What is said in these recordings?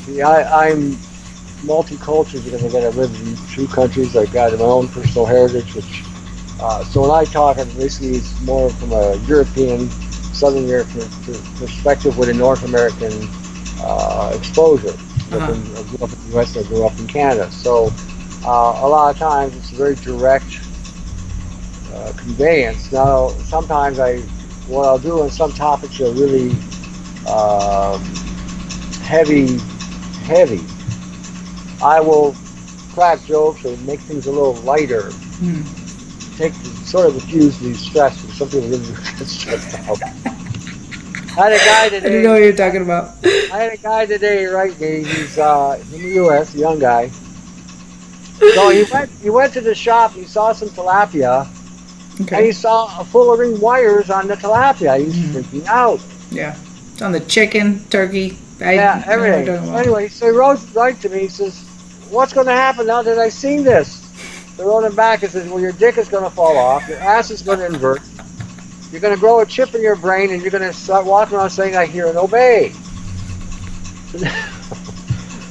See, I'm multicultural because I've lived in 2 countries. I've got my own personal heritage, which so when I talk, basically it's more from a European, Southern European perspective with a North American exposure. I grew up in the U.S. and I grew up in Canada, so a lot of times it's a very direct conveyance. Now, sometimes what I'll do on some topics are really heavy. I will crack jokes or make things a little lighter. Take sort of diffuse the stress because some people really get stressed out. I had a guy today. I didn't know what you're talking about. I had a guy today write me. He's in the U.S., a young guy. So he went to the shop. He saw some tilapia, and he saw a full of ring wires on the tilapia. He was freaking out. Yeah, it's on the chicken, turkey. Everything. Anyway, so he wrote right to me. He says, "What's going to happen now that I've seen this?" So I wrote him back and says, "Well, your dick is going to fall off. Your ass is going to invert. You're going to grow a chip in your brain, and you're going to start walking around saying, 'I hear and obey.'" So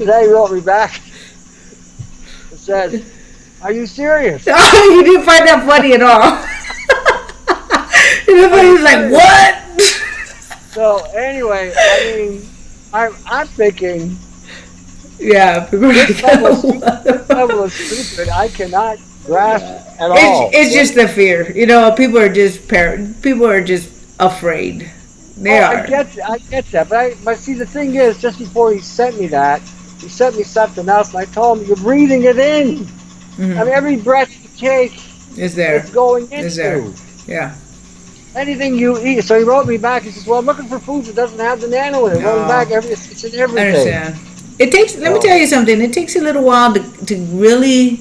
then he wrote me back and said, "Are you serious?" Oh, you didn't find that funny at all. Everybody was like, "What?" So anyway, I mean, I'm thinking, yeah, people are this level of stupid, I cannot grasp at all. It's just the fear, People are just people are just afraid. They are. I get that, but see, the thing is, just before he sent me that, he sent me something else, and I told him, "You're breathing it in. I mean, every breath you take is there. It's going into. Is there. Yeah. Anything you eat." So he wrote me back. He says, "Well, I'm looking for food that doesn't have the nano in it." Wrote back, it's in everything. I understand. It takes. Let me tell you something. It takes a little while to really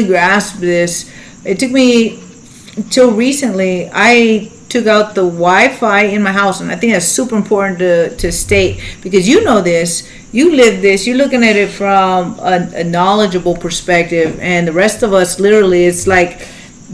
grasp this. It took me till recently. I took out the Wi-Fi in my house, and I think that's super important to state, because you know this, you live this, you're looking at it from a knowledgeable perspective, and the rest of us, literally, it's like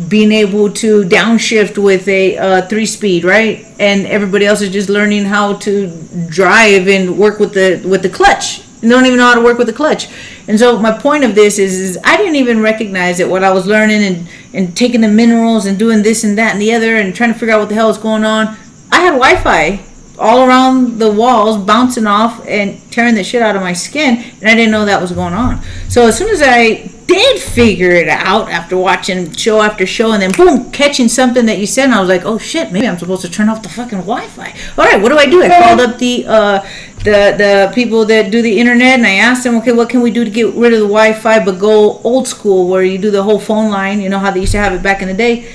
being able to downshift with a 3-speed, right? And everybody else is just learning how to drive and work with the clutch. You don't even know how to work with the clutch. And so my point of this is I didn't even recognize that what I was learning and taking the minerals and doing this and that and the other and trying to figure out what the hell is going on. I had Wi-Fi all around the walls, bouncing off and tearing the shit out of my skin, and I didn't know that was going on. So as soon as I did figure it out after watching show after show, and then boom, catching something that you said, and I was like, oh shit, maybe I'm supposed to turn off the fucking Wi-Fi. All right, what do? I called up the people that do the internet, and I asked them, okay, what can we do to get rid of the Wi-Fi but go old school, where you do the whole phone line, you know how they used to have it back in the day,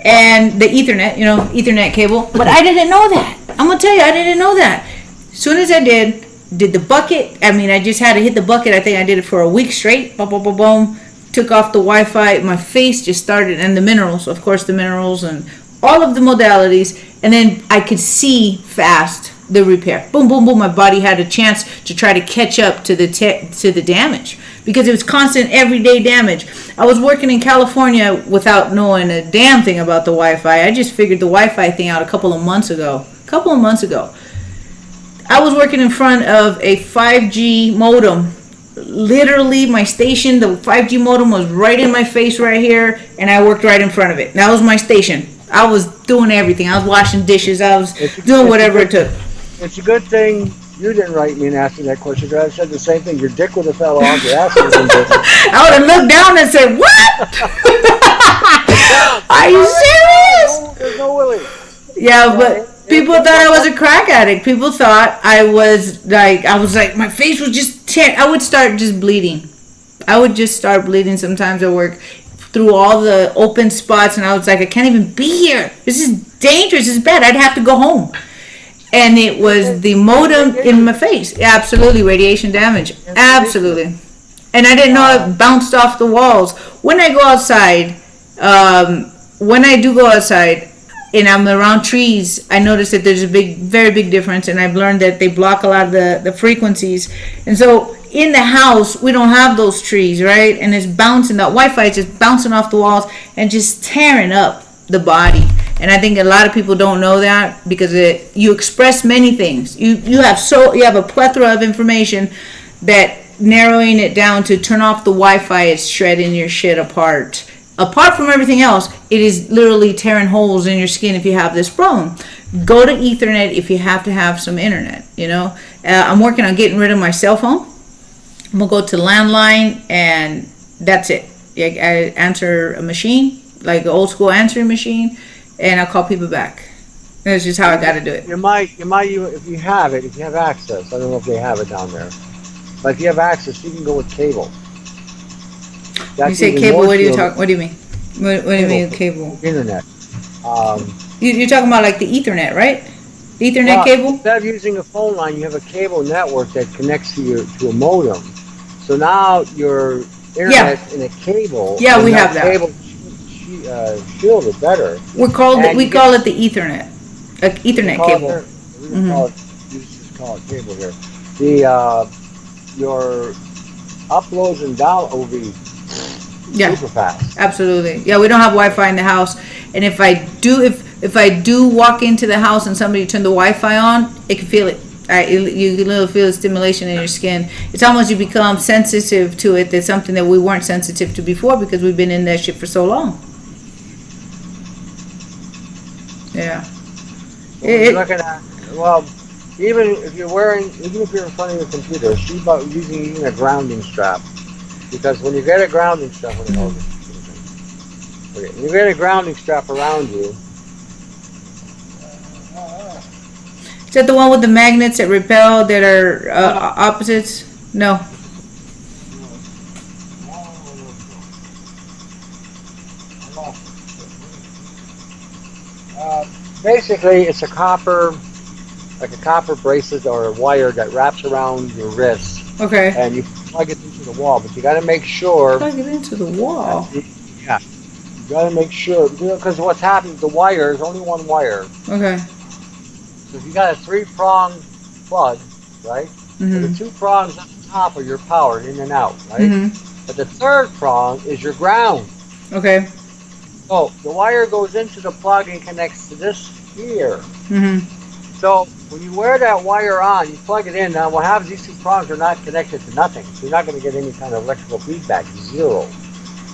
and the Ethernet, Ethernet cable. But I didn't know that. I'm gonna tell you, I didn't know that. As soon as I did the bucket, I just had to hit the bucket. I think I did it for a week straight. Boom, boom, boom, boom. Took off the Wi-Fi. My face just started, and the minerals, of course, and all of the modalities. And then I could see fast the repair. Boom, boom, boom. My body had a chance to try to catch up to the damage, because it was constant, everyday damage. I was working in California without knowing a damn thing about the Wi-Fi. I just figured the Wi-Fi thing out a couple of months ago. I was working in front of a 5G modem. Literally, my station, the 5G modem was right in my face right here, and I worked right in front of it. That was my station. I was doing everything. I was washing dishes. I was doing whatever it took. It's a good thing you didn't write me and ask me that question, because I said the same thing. Your dick would have fell off. Your ass would have been different. I would have looked down and said, what? Are you serious? There's no Willie. Yeah, but people thought I was a crack addict. People thought I was like, my face was just tearing. I would start just bleeding. Sometimes at work through all the open spots, and I was like, I can't even be here. This is dangerous. This is bad. I'd have to go home. And it was the modem in my face. Absolutely, radiation damage. Absolutely. And I didn't know it bounced off the walls. When I go outside, and I'm around trees, I notice that there's a very big difference, and I've learned that they block a lot of the frequencies. And so in the house, we don't have those trees, right? And it's bouncing, that Wi-Fi is just bouncing off the walls and just tearing up the body. And I think a lot of people don't know that, because you express many things. You have a plethora of information that narrowing it down to turn off the Wi-Fi is shredding your shit apart. Apart from everything else, it is literally tearing holes in your skin if you have this problem. Go to Ethernet if you have to have some internet, you know. I'm working on getting rid of my cell phone. I'm going to go to landline, and that's it. I answer a machine, like an old school answering machine, and I'll call people back. That's just how I got to do it. You might, if you have access. I don't know if they have it down there, but if you have access, you can go with cable. You say cable, what do you talk? What do you mean? What do you mean cable? Internet. You're talking about like the Ethernet, right? The Ethernet cable? Instead of using a phone line, you have a cable network that connects to a modem. So now your internet in a cable. Yeah, we have that. Cable shielded better. We call it the Ethernet. Ethernet cable. Just call it cable here. Your uploads and downloads will be super fast. Absolutely. Yeah, we don't have Wi-Fi in the house, and if I do walk into the house and somebody turn the Wi-Fi on, it can feel it. You can literally feel the stimulation in your skin. It's almost you become sensitive to it. That's something that we weren't sensitive to before because we've been in that shit for so long. Yeah. You're looking at, even if you're in front of your computer, see about using a grounding strap. Because when you get a grounding strap, when you get a grounding strap around you. Is that the one with the magnets that repel that are opposites? No. Basically, it's a copper bracelet or a wire that wraps around your wrist. Okay. And you plug it into the wall, but you got to make sure. Plug it into the wall. Yeah. You got to make sure, because what's happening, the wire is only one wire. Okay. So if you got a 3-prong plug, right? Mm-hmm. So the 2 prongs at the top are your power in and out, right? Mm-hmm. But the 3rd prong is your ground. Okay. So the wire goes into the plug and connects to this here. Mm-hmm. So when you wear that wire on, you plug it in. Now what happens? These 2 prongs are not connected to nothing. So you're not going to get any kind of electrical feedback. 0.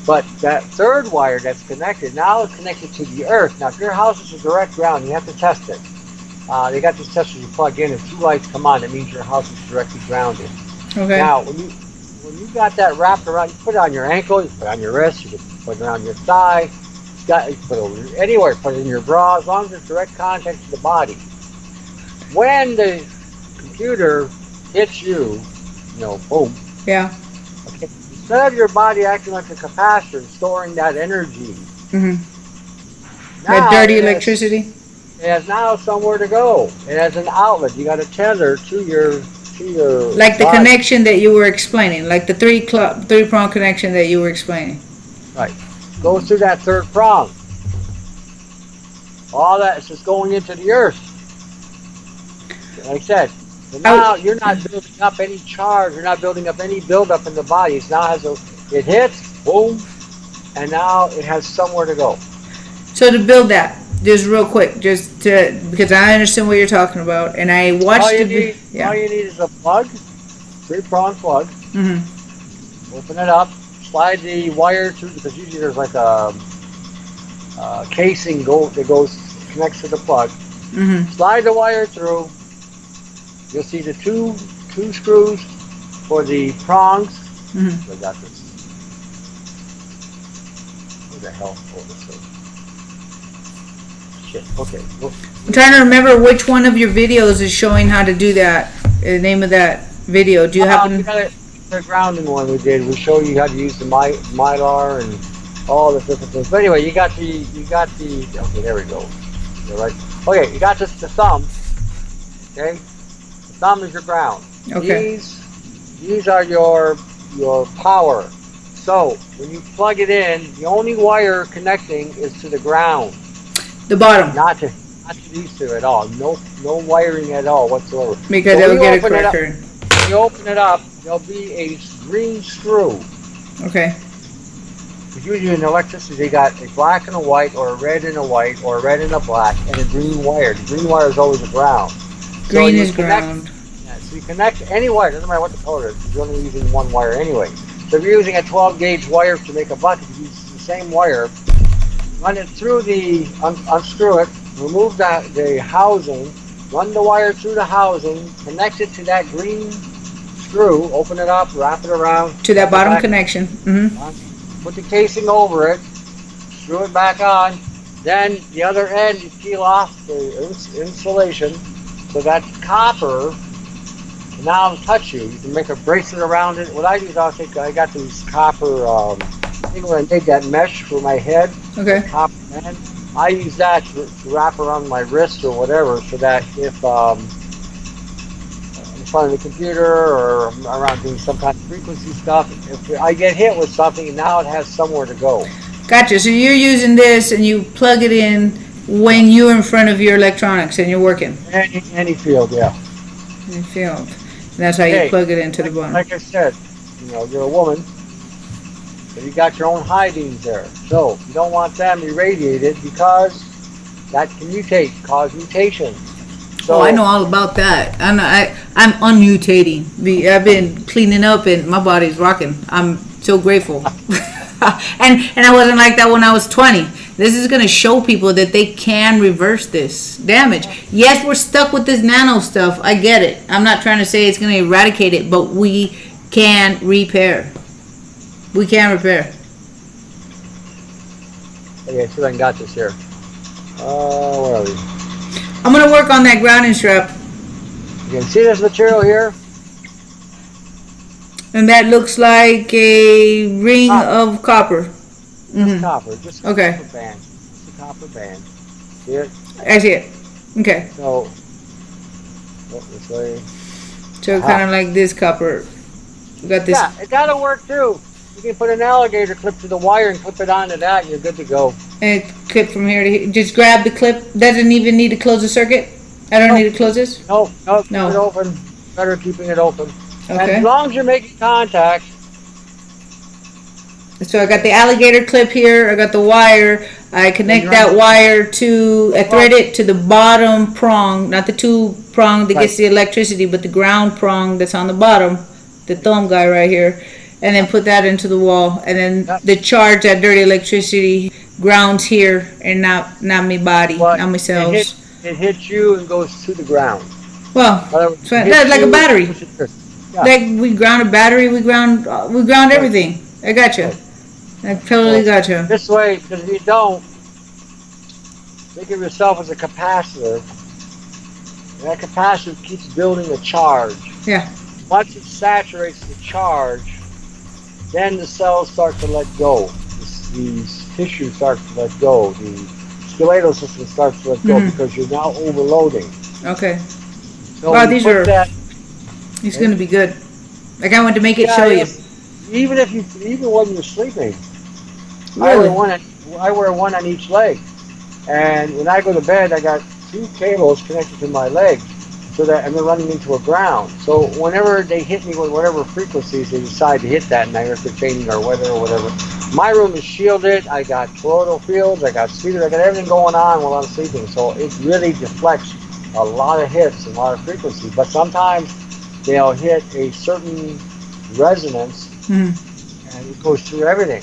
But that 3rd wire that's connected now is connected to the earth. Now if your house is a direct ground, you have to test it. They got these testers you plug in, and 2 lights come on. That means your house is directly grounded. Okay. Now, when you got that wrapped around, you put it on your ankle, you put it on your wrist, you can put it around your thigh, you can put it over anywhere, put it in your bra, as long as it's direct contact to the body. When the computer hits you, boom. Yeah. Okay. Instead of your body acting like a capacitor, storing that energy. Mm-hmm. That dirty electricity. It has now somewhere to go. It has an outlet. You got to tether to your like the body. connection that you were explaining, like the 3-prong connection that you were explaining. Right. Goes through that 3rd prong. All that is just going into the earth. Like I said, so now you're not building up any charge. You're not building up any buildup in the body. It now it hits, boom, and now it has somewhere to go. So to build that, just real quick, because I understand what you're talking about, and I watched all you need is a plug, 3-prong plug. Mm-hmm. Open it up, slide the wire through, because usually there's like a casing that connects to the plug. Mm-hmm. Slide the wire through. You'll see the two screws for the prongs. Mm-hmm. I got this. What the hell? Oh, this thing. Shit. Okay. I'm trying to remember which one of your videos is showing how to do that. The name of that video. Do you happen? The grounding one we did. We show you how to use the mylar and all the different things. But anyway, you got the. Okay, there we go. You're right. Okay, you got the thumb. Okay, the thumb is your ground. Okay. These are your power. So when you plug it in, the only wire connecting is to the ground. The bottom. Not to these 2 at all. No wiring at all whatsoever. Because it will get a quick current. When you open it up, there'll be a green screw. Okay. Usually in electricity, they got a black and a white, or a red and a white, or a red and a black, and a green wire. The green wire is always a ground. Green is ground. So you connect any wire, doesn't matter what the color is, you're only using one wire anyway. So if you're using a 12 gauge wire to make a bucket, you use the same wire, run it through unscrew it, remove the housing, run the wire through the housing, connect it to that green screw, open it up, wrap it around. To that bottom connection. Mm-hmm. Put the casing over it, screw it back on. Then the other end, you peel off the insulation so that copper can now touch you. You can make a bracelet around it. What I do is I got these copper, I think when I make that mesh for my head, okay. Copper band, I use that to wrap around my wrist or whatever, so that if I'm in front of the computer or around doing some kind of frequency stuff, if I get hit with something, now it has somewhere to go. Gotcha. So you're using this and you plug it in when you're in front of your electronics and you're working? Any field, yeah. Any field. And that's how you plug it into the bottom. Like I said, you're a woman, so you got your own high beams there. So you don't want them irradiated because that can cause mutations. So, I know all about that. I'm unmutating. I've been cleaning up and my body's rocking. I'm so grateful. and I wasn't like that when I was 20. This is going to show people that they can reverse this damage. Yes, we're stuck with this nano stuff. I get it. I'm not trying to say it's going to eradicate it, but we can repair. We can repair. Okay, see if I got this here. Where are we? I'm going to work on that grounding strap. You can see this material here? And that looks like a ring of copper. Just copper. Just a okay. Copper band. Just a copper band. See it? I see it. Okay. So, this way. So kind of like this copper. We got this. Yeah, it that'll work too. You can put an alligator clip to the wire and clip it onto that, and you're good to go. And clip from here to here. Just grab the clip. Doesn't even need to close the circuit. I don't need to close this. No. Keep it open. Better keeping it open. Okay. And as long as you're making contact. So I got the alligator clip here. I got the wire. I connect that wire to. I thread it to the bottom prong, not the two prong that gets the electricity, but the ground prong that's on the bottom, the thumb guy right here, and then put that into the wall, and then the charge that dirty electricity grounds here, and not my body, not my cells. It hits you and goes to the ground. Well, that's like a battery. Yeah. Like we ground a battery, we ground everything. I got you. I totally got you. This way, because if you don't, think of yourself as a capacitor. And that capacitor keeps building a charge. Yeah. Once it saturates the charge, then the cells start to let go. These tissues start to let go. The skeletal system starts to let go because you're now overloading. Okay. So wow, these going to be good. Like I want to make it show you. Even when you're sleeping, really? I wear one on each leg, and when I go to bed, I got two cables connected to my legs, so that and they're running into a ground. So whenever they hit me with whatever frequencies they decide to hit that night, if they're changing our weather or whatever, my room is shielded. I got toroidal fields, I got speakers, I got everything going on while I'm sleeping. So it really deflects a lot of hits and a lot of frequency. But sometimes they'll hit a certain resonance. And it goes through everything.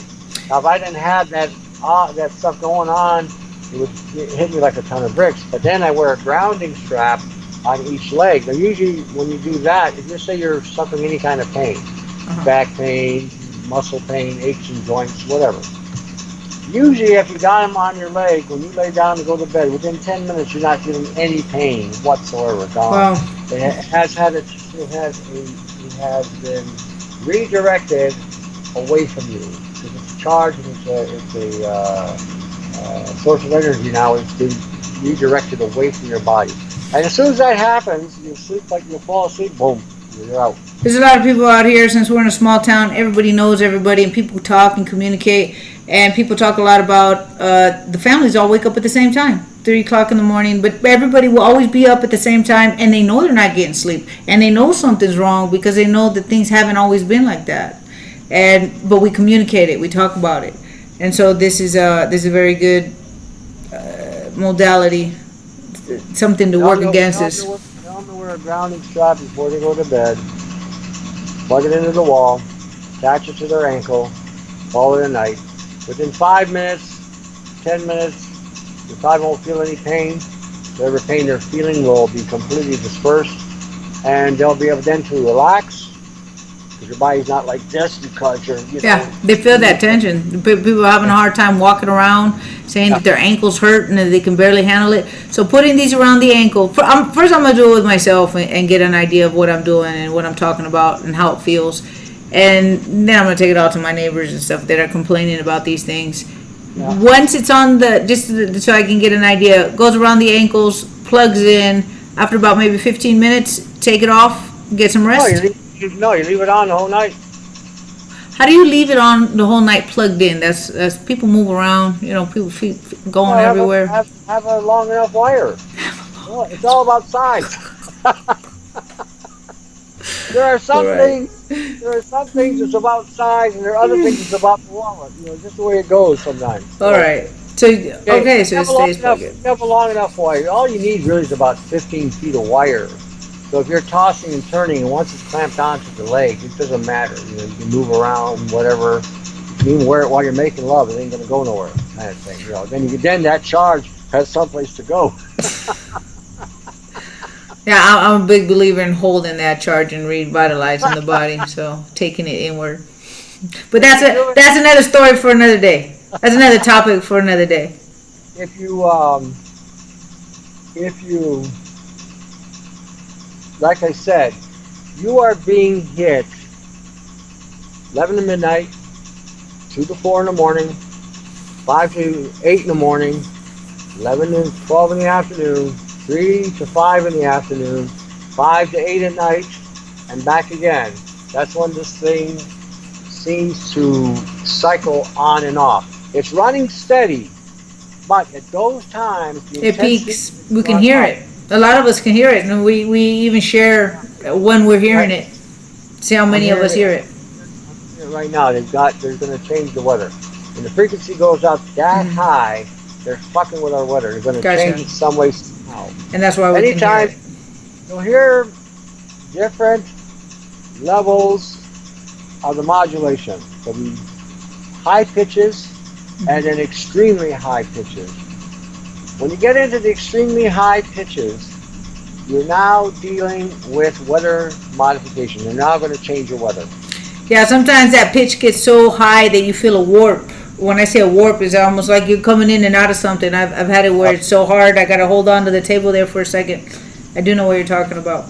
Now, if I didn't have that stuff going on, it would hit me like a ton of bricks. But then I wear a grounding strap on each leg. Now, usually when you do that, if you say you're suffering any kind of pain, back pain, muscle pain, aches and joints, whatever. Usually, if you got them on your leg, when you lay down to go to bed, within 10 minutes, you're not feeling any pain whatsoever. Gone. Wow. It has been redirected away from you. It's a charge and it's a source of energy now. It's been redirected away from your body. And as soon as that happens, you'll fall asleep, boom, you're out. There's a lot of people out here, since we're in a small town, everybody knows everybody, and people talk and communicate, and people talk a lot about the families all wake up at the same time, 3 o'clock in the morning, but everybody will always be up at the same time, and they know they're not getting sleep, and they know something's wrong because they know that things haven't always been like that. But we communicate it, we talk about it, and so this is a very good modality, something to work against this. Tell them to wear a grounding strap before they go to bed, plug it into the wall, attach it to their ankle, call it a night. Within 5 minutes, 10 minutes, you probably won't feel any pain. Whatever pain they're feeling will be completely dispersed, and they'll be able then to relax. Because your body's not like this because you're, Yeah, they feel that tension. People are having a hard time walking around, saying that their ankles hurt and that they can barely handle it. So putting these around the ankle, first I'm going to do it with myself and get an idea of what I'm doing and what I'm talking about and how it feels. And then I'm going to take it out to my neighbors and stuff that are complaining about these things. Yeah. Once it's on so I can get an idea, goes around the ankles, plugs in. After about maybe 15 minutes, take it off, get some rest. No, you leave it on the whole night. How do you leave it on the whole night plugged in? That's people move around, people feet going everywhere. Have a long enough wire. Well, it's all about size. There are some things that's about size, and there are other things that's about the wallet. Just the way it goes sometimes. All right. So it stays plugged in. You have a long enough wire. All you need really is about 15 feet of wire. So if you're tossing and turning, and once it's clamped onto the leg, it doesn't matter. You can move around, whatever. You can even wear it while you're making love. It ain't gonna go nowhere, kind of thing. Then that charge has someplace to go. Yeah, I'm a big believer in holding that charge and revitalizing the body. So taking it inward. But that's another story for another day. That's another topic for another day. If you like I said, you are being hit 11 to midnight, 2 to 4 in the morning, 5 to 8 in the morning, 11 to 12 in the afternoon, 3 to 5 in the afternoon, 5 to 8 at night, and back again. That's when this thing seems to cycle on and off. It's running steady, but at those times, it peaks. We can hear it. A lot of us can hear it, and we even share when we're hearing it. See how many of us hear it. Right now, they're going to change the weather. When the frequency goes up that high, they're fucking with our weather. They're going to change it some way somehow. And that's why we can hear it. You'll hear different levels of the modulation. From high pitches and then extremely high pitches. When you get into the extremely high pitches, you're now dealing with weather modification. You're now going to change your weather. Yeah, sometimes that pitch gets so high that you feel a warp. When I say a warp, it's almost like you're coming in and out of something. I've had it where it's so hard, I got to hold on to the table there for a second. I do know what you're talking about.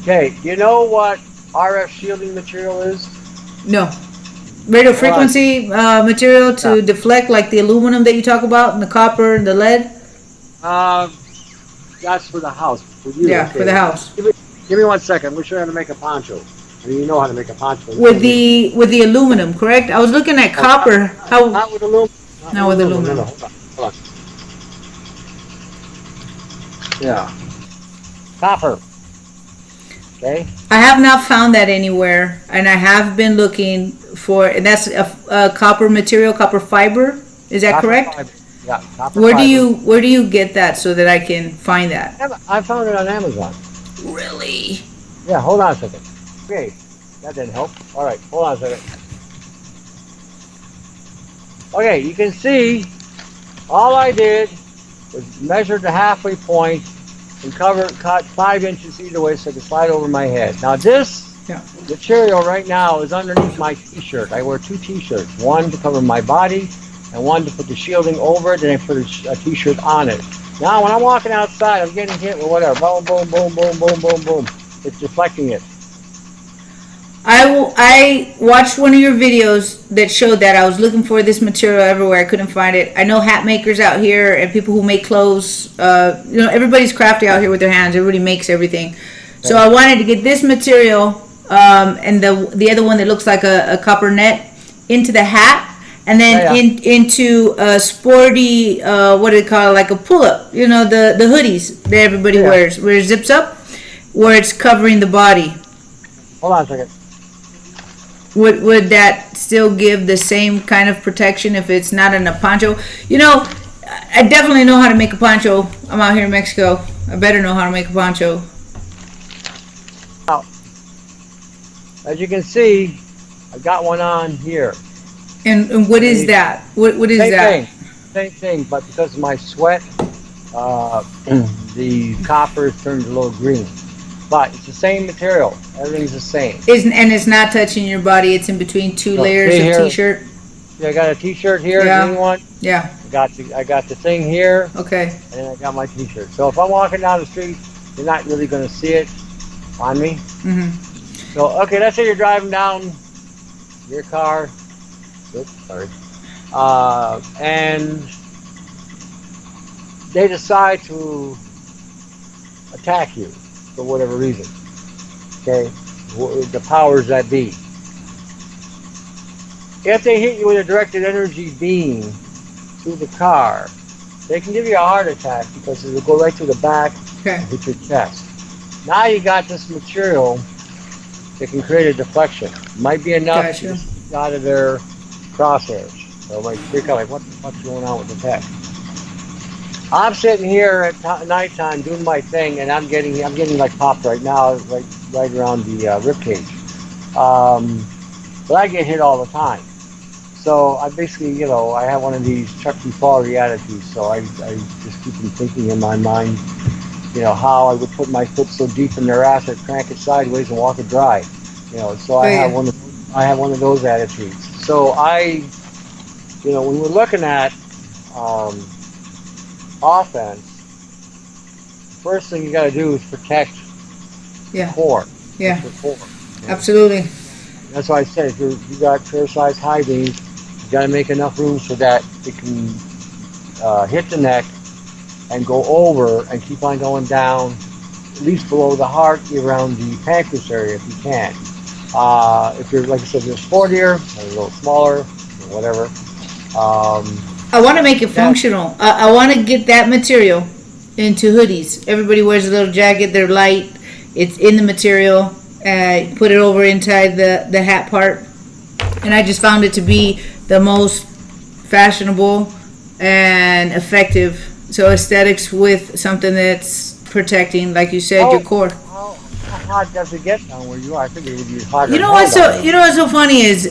Okay, you know what RF shielding material is? No. Radio frequency material to deflect, like the aluminum that you talk about, and the copper and the lead? That's for the house. For you, yeah, for the house. Give me 1 second. We'll show you how to make a poncho. You know how to make a poncho. With the aluminum, correct? I was looking at copper. Not with aluminum. Not with aluminum. No, hold on. Yeah. Copper. Okay. I have not found that anywhere, and I have been looking for. And that's a copper material, copper fiber. Is that correct? Fiber. Yeah. Copper where fiber. do you get that so that I can find that? I found it on Amazon. Really? Yeah. Hold on a second. Okay, that didn't help. All right, hold on a second. Okay, you can see all I did was measure the halfway point and cut 5 inches either way so I could slide over my head. Now this material right now is underneath my t-shirt. I wear 2 t-shirts, one to cover my body and one to put the shielding over it, then I put a t-shirt on it. Now when I'm walking outside, I'm getting hit with whatever. Boom, boom, boom, boom, boom, boom, boom. It's deflecting it. I watched one of your videos that showed that. I was looking for this material everywhere. I couldn't find it. I know hat makers out here and people who make clothes. Everybody's crafty out here with their hands. Everybody makes everything. So I wanted to get this material and the other one that looks like a copper net into the hat, and then into a sporty what do they call it, like a pull-up. The hoodies that everybody wears, where it zips up, where it's covering the body. Hold on a second. Would that still give the same kind of protection if it's not in a poncho? I definitely know how to make a poncho. I'm out here in Mexico. I better know how to make a poncho. As you can see, I got one on here. And what is that? What is Same that? thing, same thing, but because of my sweat, uh, the copper turned a little green. But it's the same material. Everything's the same. Isn't and it's not touching your body. It's in between two So layers see of here, t-shirt. see, I got a T-shirt here, Yeah. green one. Yeah. I got the thing here, Okay. and I got my T-shirt. So if I'm walking down the street, you're not really going to see it on me. Mhm. So okay, let's say you're driving down your car. Oops, sorry. And they decide to attack you for whatever reason. Okay, the powers that be. If they hit you with a directed energy beam through the car, they can give you a heart attack because it'll go right through the back Okay. and hit your chest. Now you got this material that can create a deflection. Might be enough to Gotcha. just out of their crosshairs. So like freak out, like what the fuck's going on with the tech? I'm sitting here at nighttime doing my thing, and I'm getting like popped right now, right around the rib cage. But I get hit all the time. So I basically, I have one of these Chucky Foley attitudes. So I just keep thinking in my mind, how I would put my foot so deep in their ass, I'd crank it sideways and walk it dry. So I have one of those attitudes. So when we're looking at offense, first thing you got to do is protect the Yeah. core. Yeah. The core. Absolutely. That's why I said if you got fair-sized high beams, you got to make enough room so that it can hit the neck and go over and keep on going down, at least below the heart, around the pancreas area if you can. If you're, like I said, you're sportier, or a little smaller, or whatever. I want to make it functional. I want to get that material into hoodies. Everybody wears a little jacket. They're light. It's in the material. Put it over inside the hat part. And I just found it to be the most fashionable and effective. So aesthetics with something that's protecting, like you said, your core. How hot does it get down where you are? I think it would be hotter. You know what's so funny is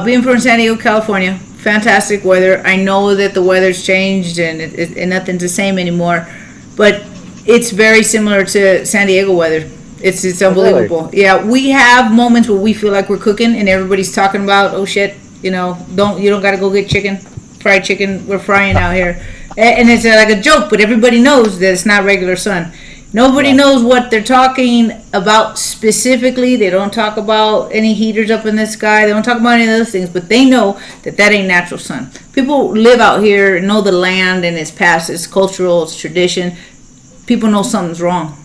being from San Diego, California. Fantastic weather. I know that the weather's changed and nothing's the same anymore, but it's very similar to San Diego weather. It's unbelievable. Really? Yeah, we have moments where we feel like we're cooking and everybody's talking about, oh shit, you don't got to go get fried chicken. We're frying out here, and it's like a joke, but everybody knows that it's not regular sun. Nobody knows what they're talking about specifically. They don't talk about any heaters up in the sky. They don't talk about any of those things, but they know that ain't natural sun. People live out here, know the land and its past, its cultural, its tradition. People know something's wrong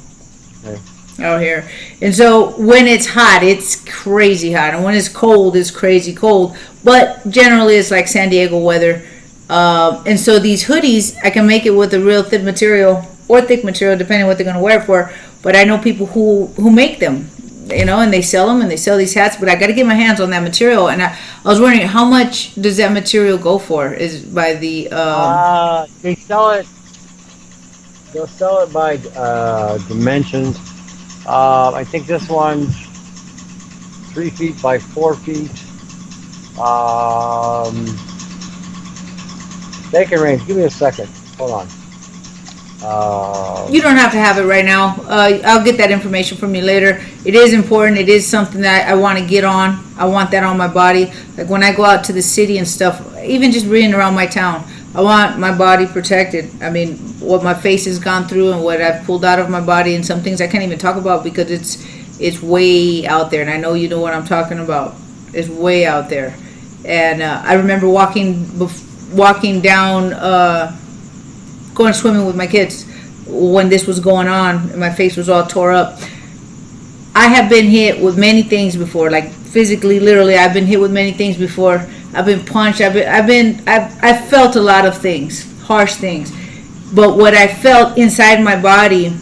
out here. And so when it's hot, it's crazy hot. And when it's cold, it's crazy cold. But generally, it's like San Diego weather. And so these hoodies, I can make it with a real thin material or thick material, depending on what they're going to wear it for. But I know people who make them, and they sell them and they sell these hats. But I got to get my hands on that material. And I was wondering, how much does that material go for? Is by the they sell it. They'll sell it by dimensions. I think this one's 3 feet by 4 feet. They can range. Give me a second. Hold on. You don't have to have it right now. I'll get that information from you later. It is important. It is something that I want to get on. I want that on my body. Like when I go out to the city and stuff, even just being around my town, I want my body protected. I mean, what my face has gone through and what I've pulled out of my body, and some things I can't even talk about because it's way out there. And I know you know what I'm talking about. It's way out there. And I remember walking down, going swimming with my kids when this was going on and my face was all tore up. I have been hit with many things before, like physically, literally. I've been hit with many things before. I've been punched. I've felt a lot of things, harsh things. But what I felt inside my body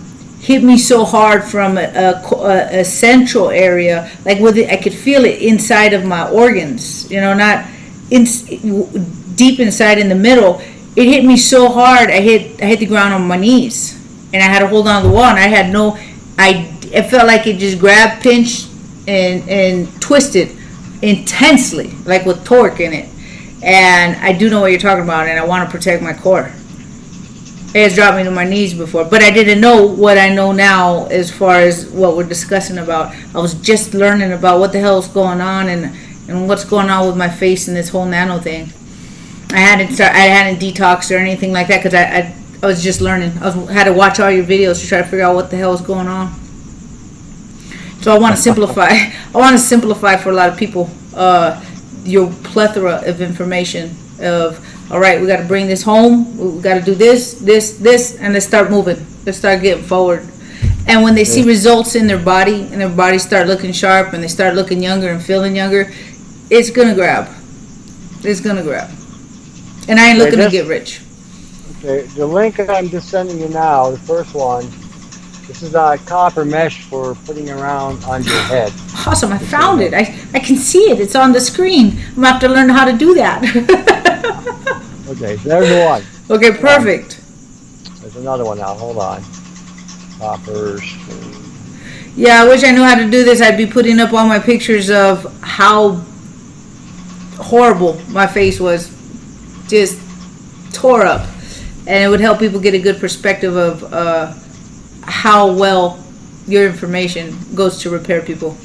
hit me so hard from a central area, like I could feel it inside of my organs. Not deep inside in the middle. It hit me so hard. I hit the ground on my knees, and I had to hold on to the wall. And I felt like it just grabbed, pinched and twisted intensely, like with torque in it. And I do know what you're talking about, and I want to protect my core. It has dropped me to my knees before, but I didn't know what I know now as far as what we're discussing about. I was just learning about what the hell is going on and what's going on with my face and this whole nano thing. I hadn't detoxed or anything like that because I was just learning. Had to watch all your videos to try to figure out what the hell is going on. So I want to simplify. I want to simplify for a lot of people your plethora of information of, all right, we got to bring this home. We got to do this, and let's start moving. Let's start getting forward. And when they see results in their body, and their bodies start looking sharp, and they start looking younger and feeling younger, it's gonna grab. It's gonna grab. And I ain't looking to get rich. Okay, the link I'm just sending you now, the first one, this is a copper mesh for putting around on your head. Awesome, I found it. I can see it. It's on the screen. I'm gonna have to learn how to do that. Okay, there's the one. Okay, perfect. There's another one now. Hold on. Coppers. Yeah, I wish I knew how to do this. I'd be putting up all my pictures of how horrible my face was. Just tore up. And it would help people get a good perspective of how well your information goes to repair people.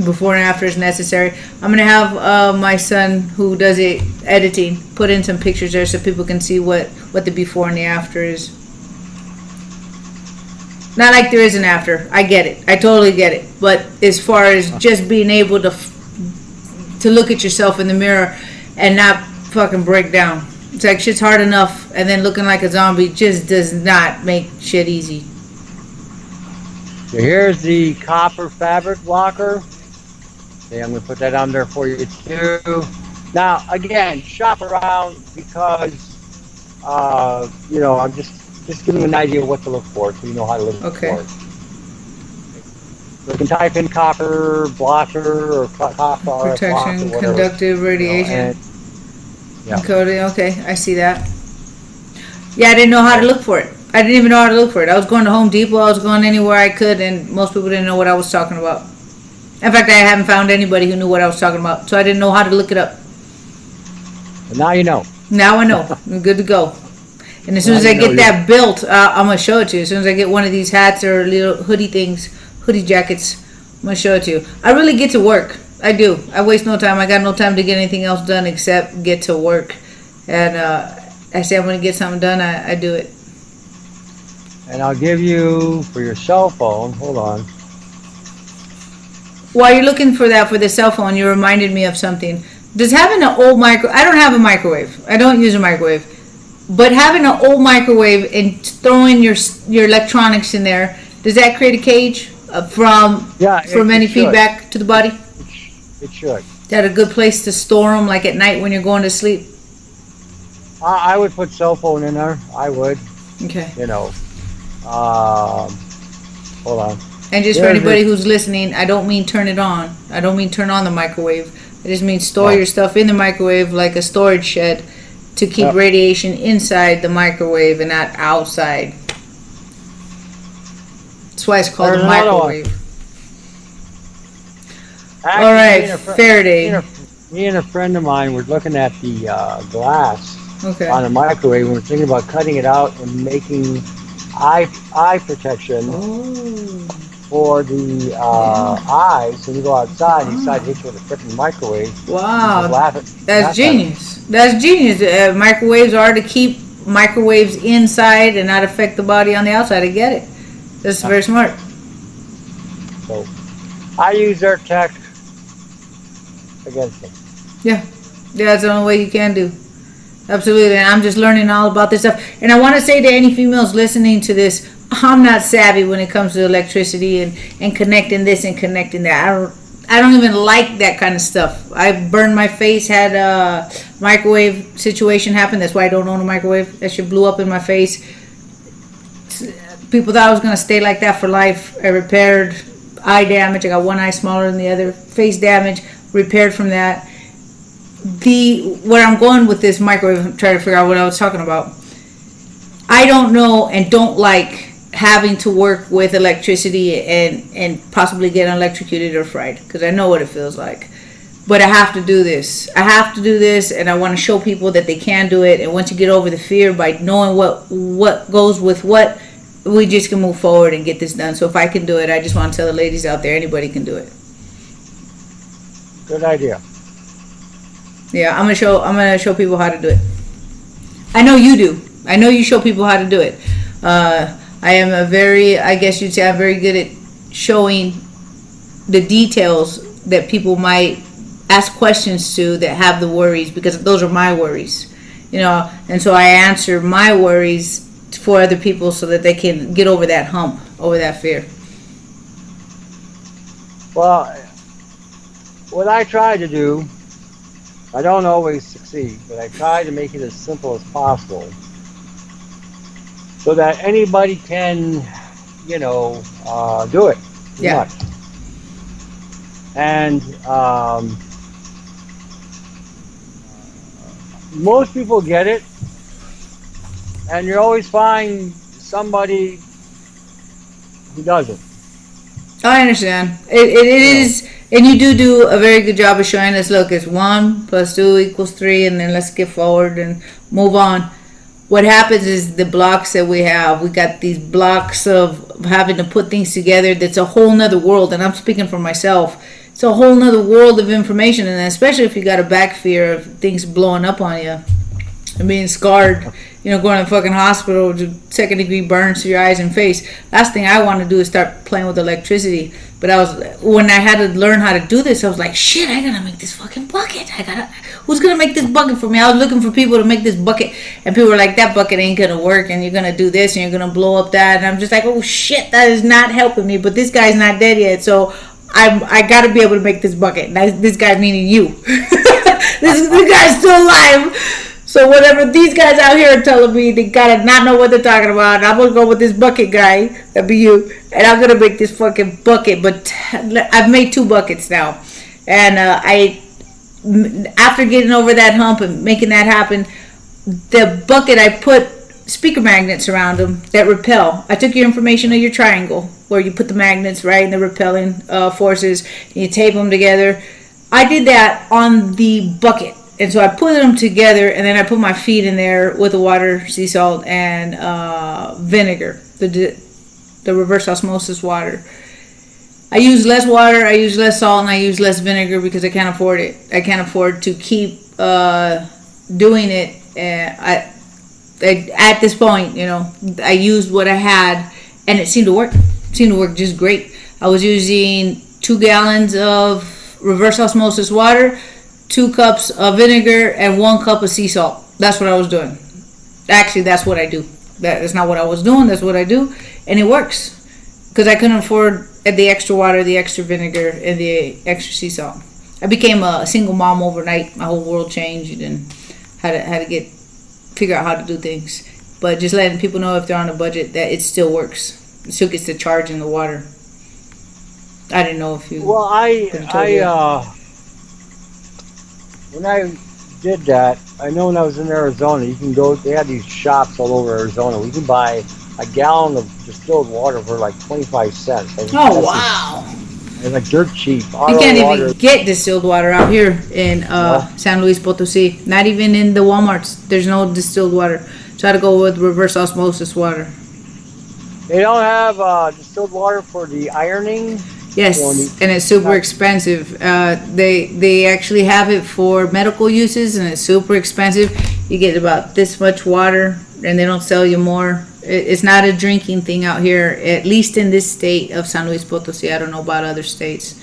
Before and after is necessary. I'm going to have my son who does it editing put in some pictures there so people can see what the before and the after is. Not like there is an after. I get it. I totally get it. But as far as just being able to look at yourself in the mirror and not fucking break down. It's like shit's hard enough, and then looking like a zombie just does not make shit easy. So here's the copper fabric blocker. Okay, I'm going to put that on there for you too. Now, again, shop around because, I'm just giving you an idea of what to look for so you know how to look for it. So you can type in copper blocker or copper protection, blocker, conductive radiation. Yeah. Encoding, okay, I see that. Yeah, I didn't know how to look for it. I didn't even know how to look for it. I was going to Home Depot, I was going anywhere I could, and most people didn't know what I was talking about. In fact, I haven't found anybody who knew what I was talking about, so I didn't know how to look it up. But now you know. Now I know. I'm good to go. And as soon as I get that built, I'm going to show it to you. As soon as I get one of these hats or little hoodie jackets, I'm going to show it to you. I really get to work. I do. I waste no time. I got no time to get anything else done except get to work. And I say I'm going to get something done, I do it. And I'll give you, for your cell phone, hold on. While you're looking for that for the cell phone, you reminded me of something. Does having an old I don't have a microwave. I don't use a microwave. But having an old microwave and throwing your electronics in there, does that create a cage from any feedback to the body? It should. Is that a good place to store them, like at night when you're going to sleep? I would put cell phone in there. I would. Okay. Hold on. And just for anybody who's listening, I don't mean turn it on. I don't mean turn on the microwave. I just mean store your stuff in the microwave like a storage shed to keep radiation inside the microwave and not outside. That's why it's called a microwave. Actually, all right, Faraday. Me and a friend of mine were looking at the glass on a microwave, and we're thinking about cutting it out and making eye protection for the eyes. When you go outside, you decide to hit you with a freaking microwave. Wow, that's genius. That's genius. Microwaves are to keep microwaves inside and not affect the body on the outside. I get it. That's very smart. So I use their tech against them. Yeah, that's the only way you can do. Absolutely, and I'm just learning all about this stuff. And I want to say to any females listening to this, I'm not savvy when it comes to electricity and connecting this and connecting that. I don't even like that kind of stuff. I burned my face, had a microwave situation happen. That's why I don't own a microwave. That shit blew up in my face. People thought I was going to stay like that for life. I repaired eye damage. I got one eye smaller than the other. Face damage, repaired from that. Where I'm going with this microwave, I'm trying to figure out what I was talking about. I don't know and don't like having to work with electricity and possibly get electrocuted or fried, because I know what it feels like. But I have to do this. I have to do this, and I want to show people that they can do it. And once you get over the fear by knowing what goes with what, we just can move forward and get this done. So if I can do it, I just want to tell the ladies out there, anybody can do it. Good idea. Yeah, I'm gonna show people how to do it. I know you do. I know you show people how to do it. I am I guess you'd say I'm very good at showing the details that people might ask questions to that have the worries, because those are my worries, and so I answer my worries for other people so that they can get over that hump, over that fear. Well, what I try to do, I don't always succeed, but I try to make it as simple as possible so that anybody can, do it. Yeah. Much. And most people get it, and you always find somebody who doesn't. I understand. It is, and you do a very good job of showing us, look, it's 1 + 2 = 3, and then let's get forward and move on. What happens is the blocks that we got these blocks of having to put things together. That's a whole nother world, and I'm speaking for myself. It's a whole nother world of information, and especially if you got a back fear of things blowing up on you and being scarred, going to the fucking hospital with 2nd-degree burns to your eyes and face. Last thing I want to do is start playing with electricity. But when I had to learn how to do this, I was like, shit, I gotta make this fucking bucket. Who's gonna make this bucket for me? I was looking for people to make this bucket, and people were like, that bucket ain't gonna work, and you're gonna do this, and you're gonna blow up that. And I'm just like, oh shit, that is not helping me. But this guy's not dead yet, so I gotta be able to make this bucket. This guy meaning you. this guy's still alive. So whatever these guys out here are telling me, they gotta not know what they're talking about. I'm gonna go with this bucket guy. That'd be you. And I'm gonna make this fucking bucket. But I've made 2 buckets now. And after getting over that hump and making that happen, the bucket, I put speaker magnets around them that repel. I took your information of your triangle where you put the magnets, right, and the repelling forces, and you tape them together. I did that on the bucket. And so I put them together, and then I put my feet in there with the water, sea salt, and vinegar, the reverse osmosis water. I use less water, I use less salt, and I use less vinegar because I can't afford it. I can't afford to keep doing it. At this point, I used what I had, and it seemed to work. It seemed to work just great. I was using 2 gallons of reverse osmosis water, 2 cups of vinegar, and 1 cup of sea salt. That's what I was doing. Actually, that's what I do. That's not what I was doing. That's what I do. And it works. Because I couldn't afford the extra water, the extra vinegar, and the extra sea salt. I became a single mom overnight. My whole world changed and had to figure out how to do things. But just letting people know if they're on a budget that it still works. It still gets the charge in the water. I didn't know if you... Well, when I did that, I know when I was in Arizona, you can go, they had these shops all over Arizona. We can buy a gallon of distilled water for like 25 cents. Oh, wow. It's like dirt cheap. You can't even get distilled water out here in San Luis Potosí. Not even in the Walmarts. There's no distilled water. Try to go with reverse osmosis water. They don't have distilled water for the ironing? Yes, and it's super expensive. They actually have it for medical uses, and it's super expensive. You get about this much water, and they don't sell you more. It's not a drinking thing out here, at least in this state of San Luis Potosí. I don't know about other states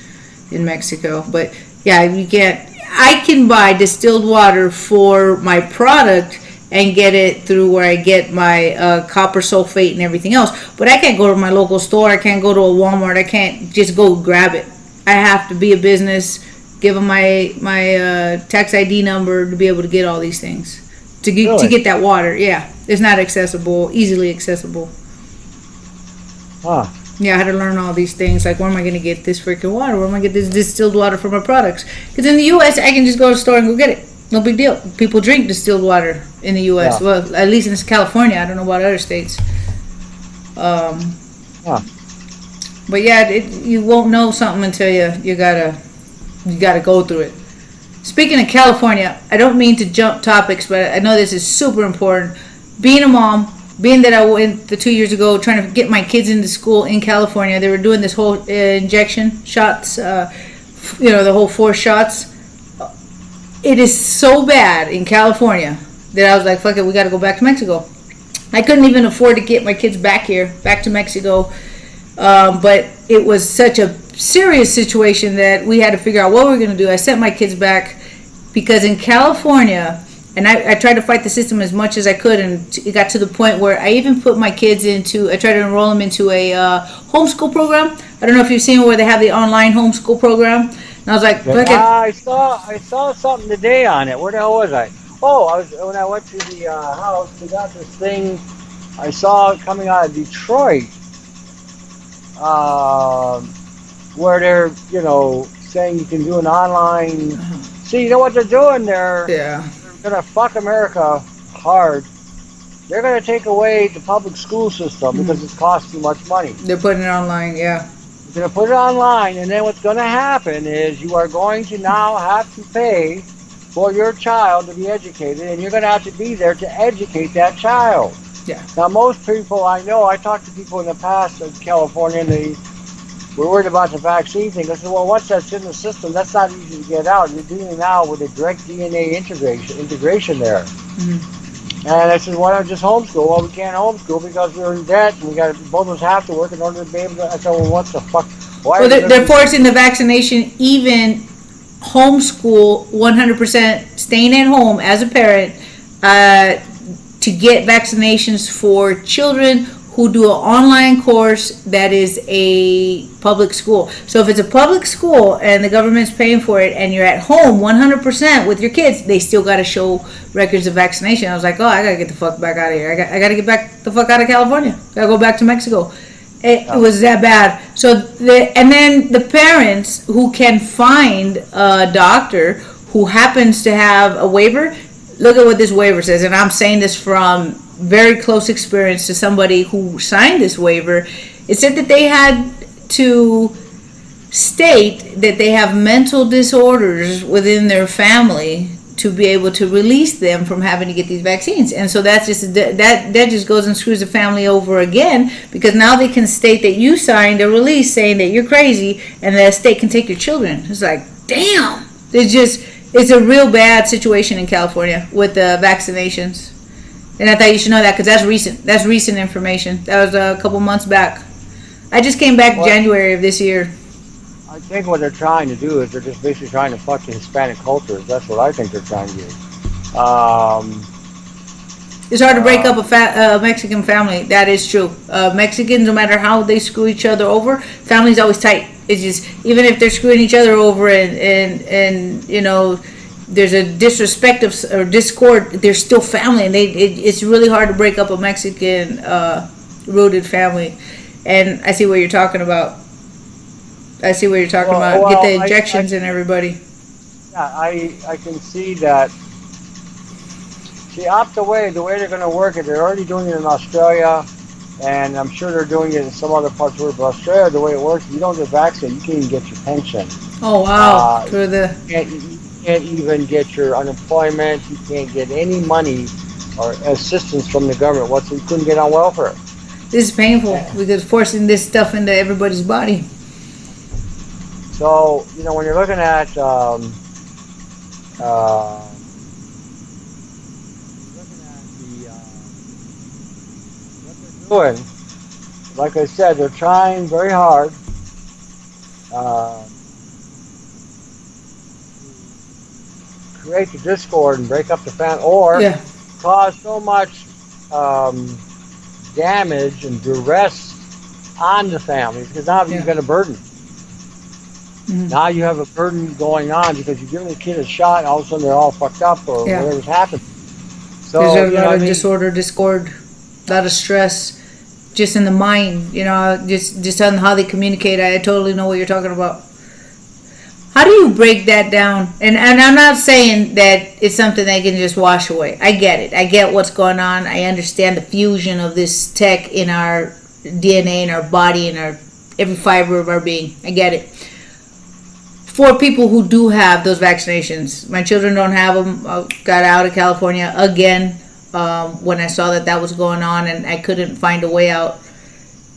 in Mexico, but yeah, you can't. I can buy distilled water for my product and get it through where I get my copper sulfate and everything else. But I can't go to my local store. I can't go to a Walmart. I can't just go grab it. I have to be a business, give them my tax ID number to be able to get all these things. To get that water, yeah. It's not accessible, easily accessible. Huh. Yeah, I had to learn all these things. Like, where am I going to get this freaking water? Where am I going to get this distilled water for my products? Because in the U.S., I can just go to the store and go get it. No big deal. People drink distilled water in the U.S. Yeah. Well, at least in California. I don't know about other states. Huh. But yeah, you won't know something until you gotta go through it. Speaking of California, I don't mean to jump topics, but I know this is super important. Being a mom, being that I went the 2 years ago trying to get my kids into school in California, they were doing this whole injection shots, the whole 4 shots. It is so bad in California that I was like, fuck it, we got to go back to Mexico. I couldn't even afford to get my kids back to Mexico. But it was such a serious situation that we had to figure out what we were going to do. I sent my kids back because in California, and I tried to fight the system as much as I could, and it got to the point where I even put my kids I tried to enroll them into a homeschool program. I don't know if you've seen where they have the online homeschool program. And I was like, I saw something today on it. Where the hell was I? Oh, when I went to the house, they got this thing. I saw it coming out of Detroit, where they're saying you can do an online. See, you know what they're doing there? yeah. They're gonna fuck America hard. They're gonna take away the public school system because it costs too much money. They're putting it online, yeah. You're gonna put it online, and then what's gonna happen is you are going to now have to pay for your child to be educated, and you're gonna have to be there to educate that child. Yeah. Now, most people I know, I talked to people in the past in California, and they were worried about the vaccine thing. I said, well, once that's in the system, that's not easy to get out. You're doing it now with a direct DNA integration there. Mm-hmm. And I said, why not just homeschool? Well, we can't homeschool because we're in debt, and both of us have to work in order to be able to. I said, well, what the fuck? Well, they're forcing the vaccination, even homeschool 100%, staying at home as a parent, to get vaccinations for children who do an online course that is a public school. So if it's a public school and the government's paying for it and you're at home 100% with your kids, they still got to show records of vaccination. I was like, oh, I got to get the fuck back out of here. I got to get back the fuck out of California. Got to go back to Mexico. It was that bad. So, and then the parents who can find a doctor who happens to have a waiver, look at what this waiver says. And I'm saying this from very close experience to somebody who signed this waiver. It said that they had to state that they have mental disorders within their family to be able to release them from having to get these vaccines. And so that's just that just goes and screws the family over again, because now they can state that you signed a release saying that you're crazy and the state can take your children. It's like, damn. It's a real bad situation in California with the vaccinations. And I thought you should know that because that's recent. That's recent information. That was a couple months back. I just came back January of this year. I think what they're trying to do is they're just basically trying to fuck the Hispanic cultures. That's what I think they're trying to do. It's hard to break up a Mexican family. That is true. Mexicans, no matter how they screw each other over, family's always tight. It's just, even if they're screwing each other over and there's a disrespect or discord, they're still family, and it's really hard to break up a Mexican rooted family. And I see what you're talking about. Get the injections in everybody. Yeah, I can see that. See, the way they're going to work it, they're already doing it in Australia, and I'm sure they're doing it in some other parts of the world. But Australia, the way it works, if you don't get vaccinated, you can't even get your pension. Oh, wow. You can't even get your unemployment. You can't get any money or assistance from the government. You couldn't get on welfare. This is painful because forcing this stuff into everybody's body. So, when you're looking at what they're doing, like I said, they're trying very hard to create the discord and break up the family, or cause so much damage and duress on the families, because now you've got a burden. Mm-hmm. Now you have a burden going on because you're giving the kid a shot, and all of a sudden they're all fucked up or whatever's happened. So there's a lot of disorder, discord, a lot of stress, just in the mind. Just on how they communicate. I totally know what you're talking about. How do you break that down? And I'm not saying that it's something they can just wash away. I get it. I get what's going on. I understand the fusion of this tech in our DNA in our body and our every fiber of our being. I get it. For people who do have those vaccinations, my children don't have them. I got out of California again when I saw that was going on, and I couldn't find a way out.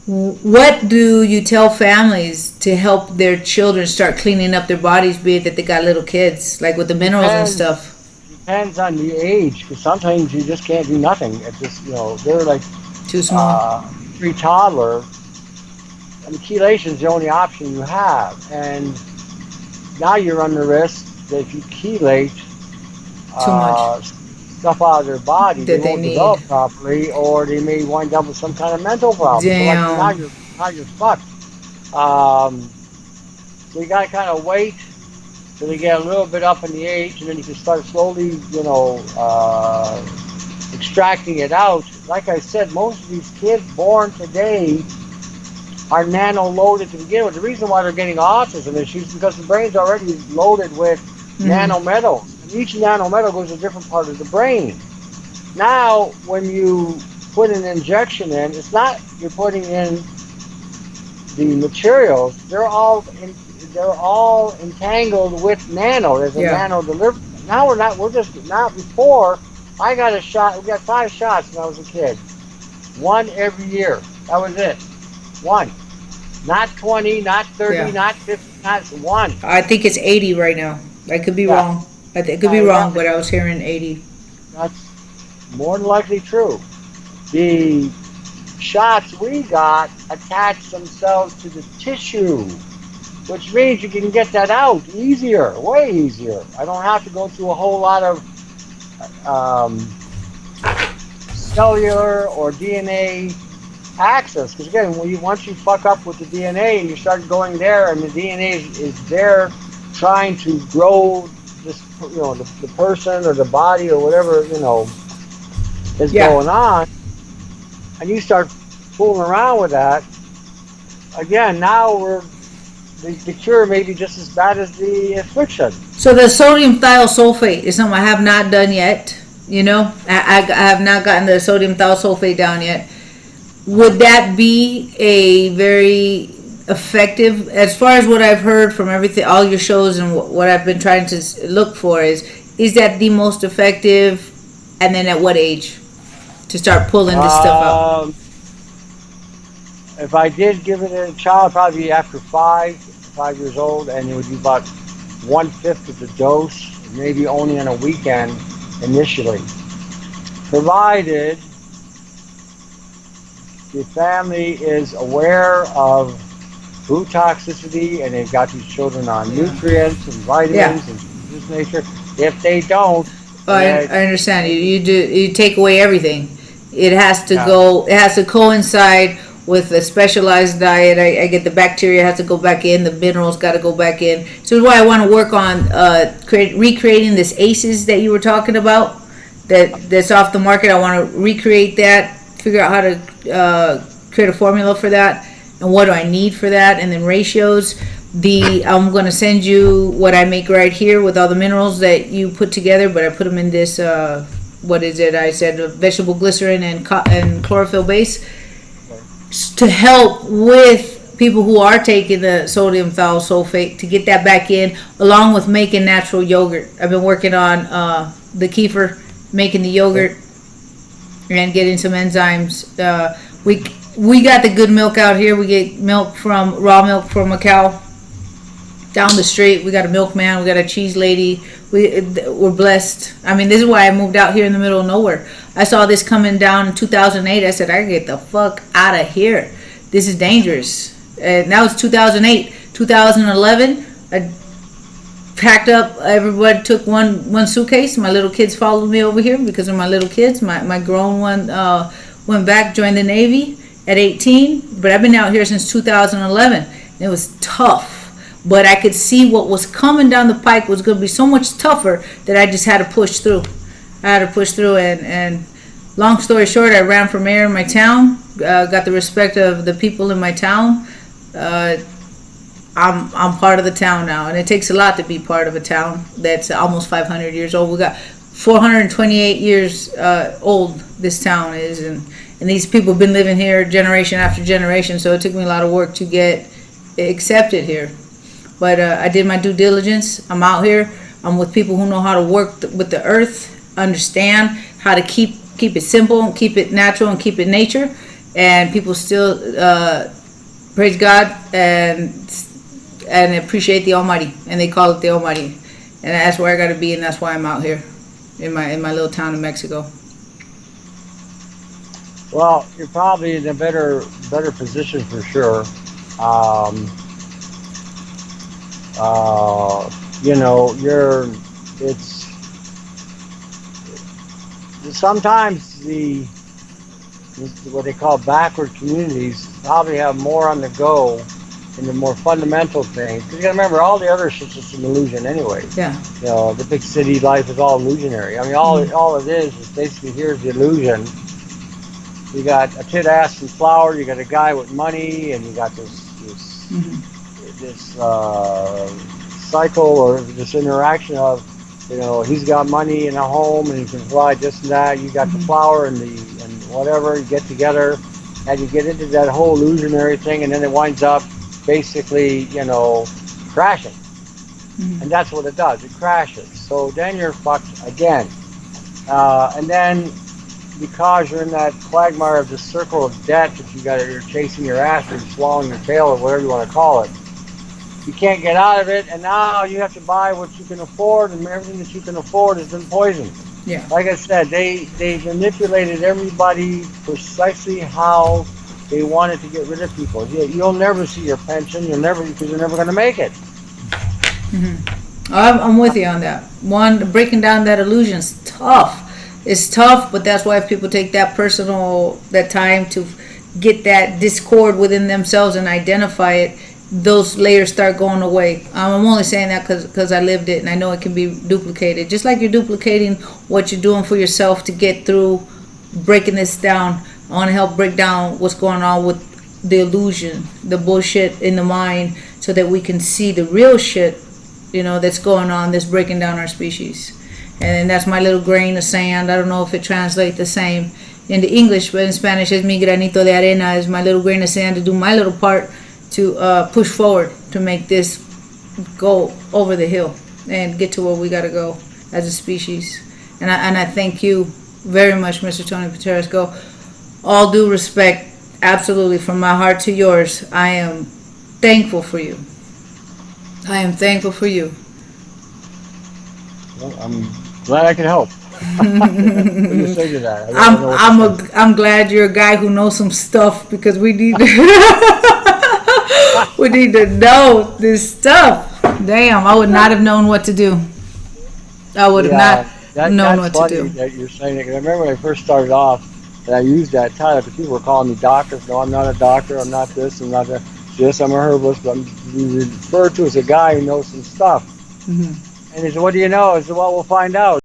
What do you tell families to help their children start cleaning up their bodies, be it that they got little kids, like with the minerals and stuff? Depends on the age, because sometimes you just can't do nothing. It's just, they're like Too small. Pre-toddler, and chelation is the only option you have. And now you run the risk that if you chelate Too much stuff out of their body, that they won't develop properly, or they may wind up with some kind of mental problem. Damn. So like now you're fucked. So you gotta kind of wait till they get a little bit up in the age, and then you can start slowly, extracting it out. Like I said, most of these kids born today are nano-loaded to begin with. The reason why they're getting autism issues is because the brain's already loaded with nanometals. And each nanometal goes to a different part of the brain. Now, when you put an injection in, it's not you're putting in the materials. They're all entangled with nano. There's a nano delivery. Now before, I got a shot. We got 5 shots when I was a kid. 1 every year. That was it. 1. Not 20, not 30, not 50, not 1. I think it's 80 right now. I could be wrong. I could be wrong, but I was hearing 80. That's more than likely true. The shots we got attach themselves to the tissue, which means you can get that out easier, way easier. I don't have to go through a whole lot of cellular or DNA access, because again, once you fuck up with the DNA and you start going there, and the DNA is there trying to grow this, the person or the body or whatever is going on, and you start fooling around with that. Again, now the cure may be just as bad as the affliction. So the sodium thiosulfate is something I have not done yet. I have not gotten the sodium thiosulfate down yet. Would that be a very effective, as far as what I've heard from everything, all your shows, and what I've been trying to look for is that the most effective, and then at what age to start pulling this stuff out? If I did give it to a child, probably after 5 years old, and it would be about 1/5 of the dose, maybe only on a weekend initially, provided the family is aware of food toxicity and they've got these children on nutrients and vitamins and this nature. If they don't, I understand. You take away everything. It has to go. It has to coincide with a specialized diet. I get the bacteria has to go back in. The minerals got to go back in. So that's why I want to work on recreating this ACEs that you were talking about. That's off the market. I want to recreate that. Figure out how to create a formula for that, and what do I need for that, and then ratios. I'm going to send you what I make right here with all the minerals that you put together, but I put them in this, what is it? I said vegetable glycerin and chlorophyll base to help with people who are taking the sodium thiosulfate to get that back in, along with making natural yogurt. I've been working on the kefir, making the yogurt, and getting some enzymes. We got the good milk out here. We get raw milk from a cow down the street. We got a milkman. We got a cheese lady. We're blessed. I mean, this is why I moved out here in the middle of nowhere. I saw this coming down in 2008. I said, I gotta get the fuck out of here. This is dangerous. Now it's 2008. 2011, I packed up. Everybody took one suitcase. My little kids followed me over here because of my little kids. My grown one went back, joined the Navy at 18. But I've been out here since 2011. It was tough. But I could see what was coming down the pike was going to be so much tougher that I just had to push through. And long story short, I ran for mayor in my town. Got the respect of the people in my town. I'm part of the town now, and it takes a lot to be part of a town that's almost 500 years old. We got 428 years old. This town is, and these people have been living here generation after generation. So it took me a lot of work to get accepted here. But I did my due diligence. I'm out here. I'm with people who know how to work with the earth, understand how to keep it simple and keep it natural and keep it nature. And people still praise God and appreciate the Almighty, and they call it the Almighty. And that's where I got to be, and that's why I'm out here in my little town in Mexico. Well, you're probably in a better position for sure. You know, it's sometimes what they call backward communities probably have more on the go in the more fundamental things. Because you gotta remember, all the other shit's just an illusion anyway. Yeah. You know, the big city life is all illusionary. I mean, all it is basically, here's the illusion. You got a tit ass and flour, you got a guy with money, and you got this cycle or this interaction of, you know, he's got money and a home and he can provide this and that. You got the flour and whatever. You get together and you get into that whole illusionary thing, and then it winds up basically, you know, crashing. And that's what it does. It crashes. So then you're fucked again. And then because you're in that quagmire of the circle of debt that you're chasing your ass or swallowing your tail or whatever you want to call it, you can't get out of it, and now you have to buy what you can afford, and everything that you can afford has been poisoned. Yeah. Like I said, they manipulated everybody precisely how they wanted to get rid of people. You'll never see your pension. Because you're never going to make it. I'm with you on that. Breaking down that illusion's tough. It's tough, but that's why if people take that time to get that discord within themselves and identify it, those layers start going away. I'm only saying that because I lived it and I know it can be duplicated. Just like you're duplicating what you're doing for yourself to get through breaking this down. I want to help break down what's going on with the illusion, the bullshit in the mind, so that we can see the real shit, you know, that's going on, that's breaking down our species. And that's my little grain of sand. I don't know if it translates the same into English, but in Spanish it's mi granito de arena, is my little grain of sand to do my little part to push forward to make this go over the hill and get to where we got to go as a species. And I thank you very much, Mr. Tony Pantalleresco. All due respect, absolutely, from my heart to yours, I am thankful for you. I am thankful for you. Well, I'm glad I can help. You say to that. I'm glad you're a guy who knows some stuff, because we need we need to know this stuff. Damn, I would not have known what to do. I would have not known what to do. That's funny that you're saying it. I remember when I first started off, and I used that title because people were calling me doctors. No, I'm not a doctor. I'm not this. I'm not that. Yes, I'm a herbalist, but I'm referred to as a guy who knows some stuff. And he said, "What do you know?" I said, "Well, we'll find out."